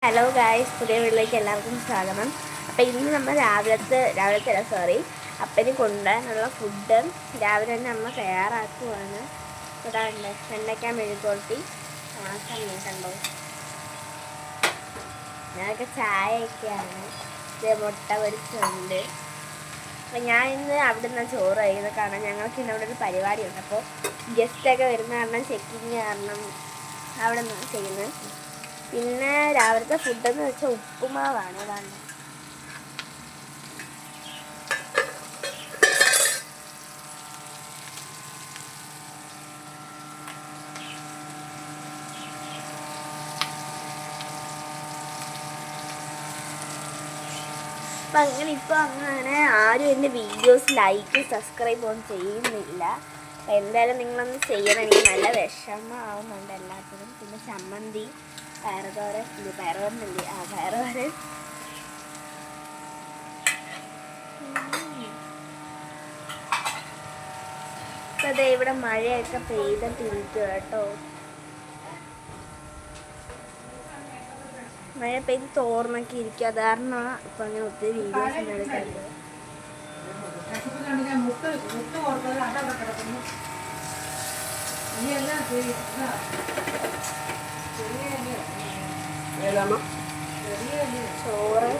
Hello guys, പുതിയ വീട്ടിലേക്ക് എല്ലാവർക്കും സ്വാഗതം. അപ്പോൾ ഇന്ന് നമ്മൾ രാവിലത്തെ അപ്പന് കൊണ്ടുവരാനുള്ള ഫുഡ് രാവിലെ തന്നെ അമ്മ തയ്യാറാക്കുവാണ്. ഇതാണ്ട് വെണ്ടയ്ക്ക മെഴുകുവരട്ടി, ഉണക്കമീൻ കണ്ടോ. ഞങ്ങൾക്ക് ചായയൊക്കെയാണ്. ഇത് മുട്ട പൊരിച്ചുണ്ട്. അപ്പം ഞാൻ ഇന്ന് അവിടെ നിന്ന് ചോറ് കഴിക്കുന്നത് കാരണം ഞങ്ങൾക്ക് ഇന്ന് അവിടെ ഒരു പരിപാടിയുണ്ട്. അപ്പോൾ ഗസ്റ്റൊക്കെ വരുന്ന കാരണം ചെക്കിങ് കാരണം അവിടെ നിന്ന് ചെയ്യുന്നത്. പിന്നെ രാവിലത്തെ ഫുഡെന്ന് വെച്ചാൽ ഉപ്പുമാവാണ്. അതാണ് അപ്പം അങ്ങനെ ആരും എൻ്റെ വീഡിയോസ് ലൈക്ക് സബ്സ്ക്രൈബ് ഒന്നും ചെയ്യുന്നില്ല. അപ്പം എന്തായാലും നിങ്ങളൊന്ന് ചെയ്യണം. എനിക്ക് നല്ല വിഷമമാവുന്നുണ്ട് എല്ലാത്തിനും. പിന്നെ ചമ്മന്തി, പയറുതോരൻ ഇപ്പം അതെ ഇവിടെ മഴയൊക്കെ പെയ്തിട്ടിരിക്കുക കേട്ടോ. മഴ പെയ്ത് തോർന്നൊക്കെ ഇരിക്കുക. അത് കാരണം ഇപ്പം അങ്ങനെ ഒത്തിരി വീഡിയോസ് എടുക്കുന്നത്. ചോറ്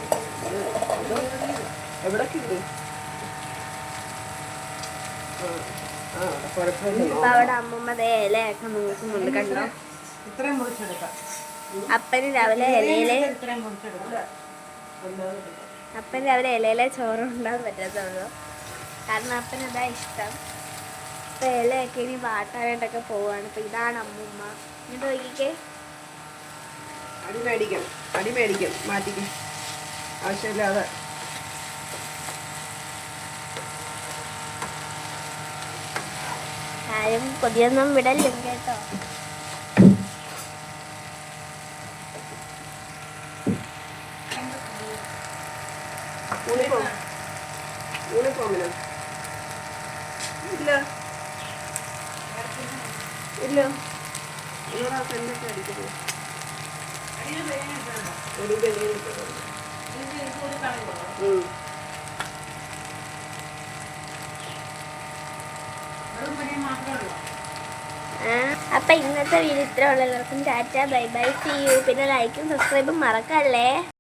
ഇപ്പൊ അവിടെ അമ്മൂമ്മ ഇലയൊക്കെ നോക്കുന്നുണ്ട് കണ്ടോ. അപ്പന് രാവിലെ ഇലയിലെ ചോറ് ഉണ്ടാകാൻ പറ്റത്തുള്ളൂ. കാരണം അപ്പന് അതാ ഇഷ്ടം. ഇപ്പൊ ഇലയൊക്കെ ഇനി വാട്ടാനായിട്ടൊക്കെ പോവാണ്. ഇപ്പൊ ഇതാണ് അമ്മൂമ്മ. എന്നിട്ട് നോക്കിക്കേ, അടി മേടിക്കും മാറ്റിക്കും ആവശ്യമില്ലാതെ. ആരും കൊതിയൊന്നും വിടല്ലോ കേട്ടോ. യൂണിഫോമിനോ ഇല്ല ഇല്ല എന്തൊക്കെ അടിക്കുന്നത് അപ്പൊ ഇന്നത്തെ വീഡിയോ ഇത്ര ഉള്ളൂ. എല്ലാവർക്കും tata, bye bye, see you. പിന്നെ ലൈക്കും സബ്സ്ക്രൈബും മറക്കല്ലേ.